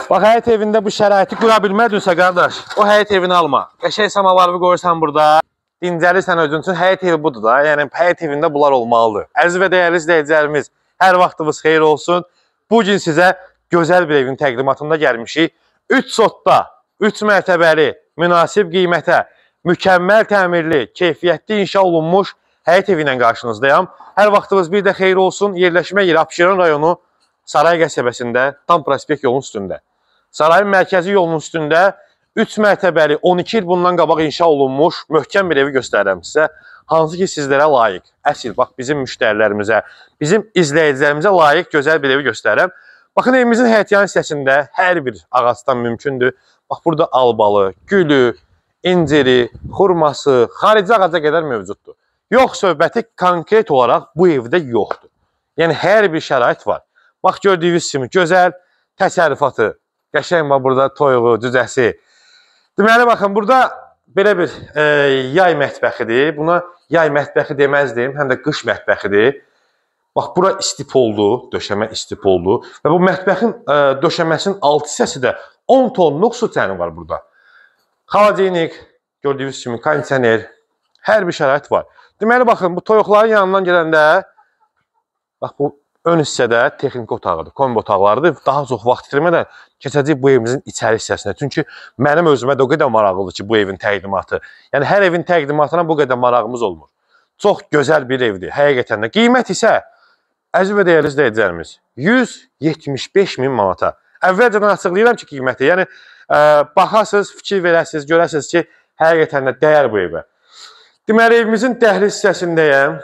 Bax, həyət evində bu şəraiti qura bilmədinsə, qardaş, o həyət evini alma. Qəşəng samavarı qoyursan burada, dincəlirsən özün üçün, həyət evi budur da. Yəni, həyət evində bunlar olmalıdır. Əziz və dəyərli izləyicilərimiz, hər vaxtımız xeyir olsun. Bugün sizə gözəl bir evin təqdimatında gəlmişik. 3 sotda, 3 mərtəbəli, münasib qiymətə, mükəmməl təmirli, keyfiyyətli inşa olunmuş həyət evi ilə qarşınızdayım. Hər vaxtımız bir də xeyir olsun. Yerləşmə yeri Abşeron rayonu Saray qəsəbəsində, tam prospekt yolun üstündə. Sarayın mərkəzi yolunun üstündə 3 mərtəbəli, 12 il bundan qabaq inşa olunmuş möhkəm bir evi göstərirəm sizə. Hansı ki sizlərə layiq, əsil, bax bizim müştərilərimizə, bizim izləyicilərimizə layiq gözəl bir evi göstərirəm. Baxın, evimizin həyətyan hissəsində hər bir ağacdan mümkündür. Bax, burada albalı, gülü, inciri, xurması, xarici ağaca qədər mövcuddur. Yox, söhbəti konkret olaraq bu evdə yoxdur. Yəni, hər bir şərait var. Bax, gördüyünüz kimi gözəl təsərrüfatı, qəşəng var burada toyuğu, cücəsi. Deməli, baxın, burada belə bir yay mətbəxidir. Buna yay mətbəxi deməzdim, həm də qış mətbəxidir. Bax, bura istip oldu, döşəmə istip oldu. Və bu mətbəxin döşəməsinin alt hissəsi də 10 tonluq su təni var burada. Xaladenik, gördüyünüz kimi kondisioner, hər bir şərait var. Deməli, baxın, bu toyuqların yanından gələndə, bax, bu ön hissədə texniki otağıdır, kombi otaqlarıdır. Daha çox vaxt itirmədən keçəcək bu evimizin içəri hissəsinə. Çünki mənim özümə də o qədər maraqlıdır ki, bu evin təqdimatı. Yəni, hər evin təqdimatına bu qədər marağımız olmur. Çox gözəl bir evdir, həqiqətən də. Qiymət isə, əziz və dəyərli izləyicilərimiz, 175 min manata. Əvvəlcədən açıqlayıram ki, qiyməti. Yəni, baxasınız, fikir verəsiniz, görəsiniz ki, həqiqətən də dəyər bu evə. Deməli, evimizin dəhliz hissəsindəyəm.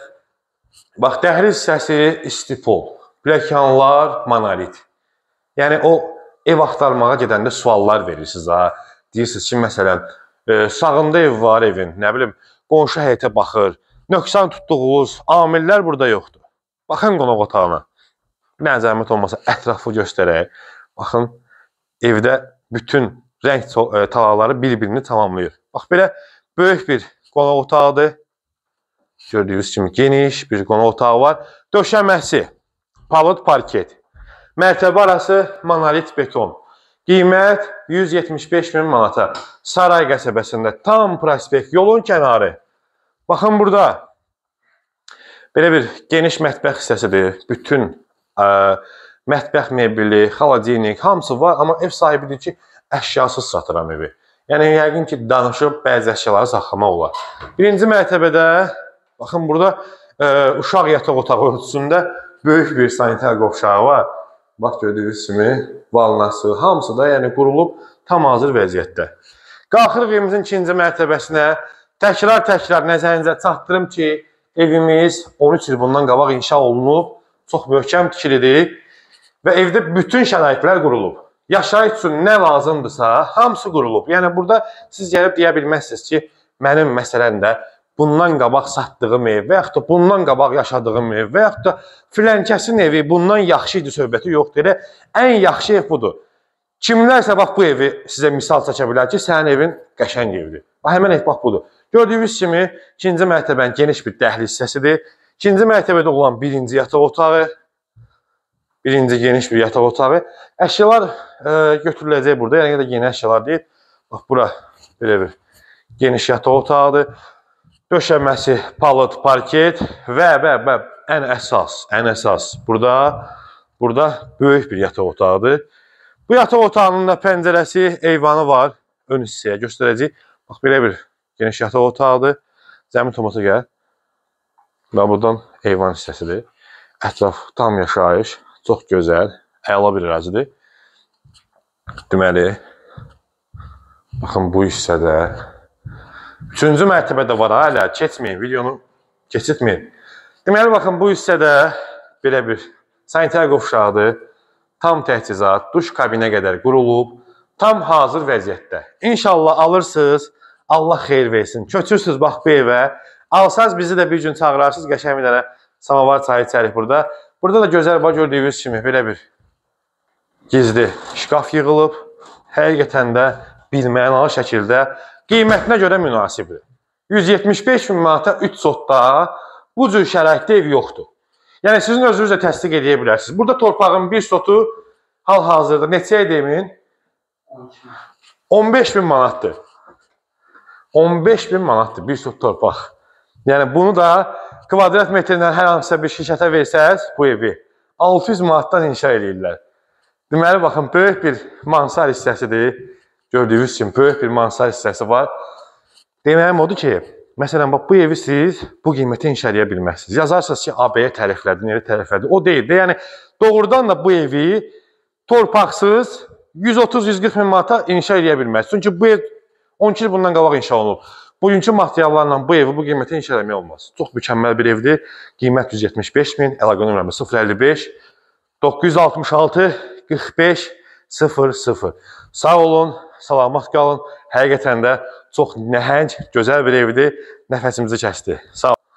Bax, dəhliz hissəsi istipol, pləkanlar monolit. Yəni, o ev axtarmağa gedəndə suallar verirsiniz. Deyirsiniz ki, məsələn, sağında ev var evin, nə bilim, qonşu həyətə baxır, nöqsan tutduğunuz amillər burada yoxdur. Baxın qonaq otağına. Mənə zəhmət olmasa ətrafı göstərək. Baxın, evdə bütün rəng talaları bir-birini tamamlayır. Bax, belə böyük bir qonaq otağıdır. Gördüyünüz kimi geniş bir qonaq otağı var. Döşəməsi, palıd parket. Mərtəbə arası monolit beton. Qiymət 175 min manata. Saray qəsəbəsində tam prospekt yolun kənarı. Baxın burada belə bir geniş mətbəx hissəsidir. Bütün mətbəx mebeli, xaladenik, hamısı var. Amma ev sahibidir ki, əşyasız satıram evi. Yəni, yəqin ki, danışıb bəzi əşyaları saxlamaq olar. Birinci mərtəbədə, baxın, burada uşaq yataq otağı ölçüsündə böyük bir sanitar qovşağı var. Bax, gördüyünüz kimi valnası, hamısı da yəni qurulub tam hazır vəziyyətdə. Qalxırıq evimizin ikinci mərtəbəsinə. Təkrar nəzərinizə çatdırım ki, evimiz 13 il bundan qabaq inşa olunub, çox möhkəm tikilidir və evdə bütün şəraitlər qurulub. Yaşayış üçün nə lazımdırsa, hamısı qurulub. Yəni, burada siz gəlib deyə bilməzsiniz ki, mənim məsələn də bundan qabaq satdığım ev və yaxud da bundan qabaq yaşadığım ev və yaxud da filənkəsin evi bundan yaxşı idi söhbəti yoxdur. Elə ən yaxşı ev budur. Kimlərsə bax bu evi sizə misal çəkə bilər ki, sənin evin qəşəng evdir. Bax, həmən ev bax budur. Gördüyünüz kimi ikinci mərtəbənin geniş bir dəhliz hissəsidir. İkinci mərtəbədə olan birinci yataq otağı, birinci geniş bir yataq otağı. Əşyalar götürüləcək burada, yəni də yeni əşyalar deyil. Bax, bura belə bir geniş yataq otağıdır. Döşəməsi, palıd, parket və ən əsas burada böyük bir yataq otağıdır. Bu yataq otağının da pəncərəsi, eyvanı var. Ön hissəyə göstərəcək. Bax, belə bir geniş yataq otağıdır. Zəmin tomata gəl. Və buradan eyvan hissəsidir. Ətraf tam yaşayış, çox gözəl, əla bir ərazidir. Deməli, baxın bu hissədə. Üçüncü mərtəbədə var, hələ keçməyin, videonu keçitməyin. Deməli, baxın, bu hissədə belə bir sanitar qovşağıdır. Tam təchizat, duş kabinə qədər qurulub, tam hazır vəziyyətdə. İnşallah alırsınız, Allah xeyir versin. Köçürsünüz, bax, bu evə. Alsaz bizi də bir gün çağırarsınız, qəşəng bir dənə samavar çayı içərik burada. Burada da gözəl var, gördüyünüz kimi belə bir gizli şkaf yığılıb. Həqiqətən də bilmənalı şəkildə qiymətinə görə münasibdir. 175 min manata 3 sotda bu cür şəraitdə ev yoxdur. Yəni, sizin özünüz də təsdiq edə bilərsiniz. Burada torpağın bir sotu hal-hazırda neçə edemin? 15.000 manatdır. 15.000 manatdır bir sot torpaq. Yəni bunu da kvadrat metrlə hər hansısa bir şirkətə versəz bu evi 600 manatdan inşa edirlər. Deməli, baxın, böyük bir mansar hissəsidir. Gördüyünüz kimi böyük bir mansar hissəsi var. Deməyim odur ki, məsələn, bax, bu evi siz bu qiymətə inşa edə bilməzsiniz. Yazarsınız ki, AB-yə tərəflədi, nerə tərəflədi. O deyil də, yəni doğrudan da bu evi torpaqsız 130-140 min manata inşa edə bilməzsiniz. Çünki bu ev 12 il bundan qabaq inşa olunub. Bugünkü materiallarla bu evi bu qiymətə inşa eləmək olmaz. Çox mükəmməl bir evdir. Qiymət 175 min, əlaqə nömrəmi 055 966 45 00. Sağ olun, salamat qalın. Həqiqətən də çox nəhəng, gözəl bir evdir. Nəfəsimizi kəsdi. Sağ olun.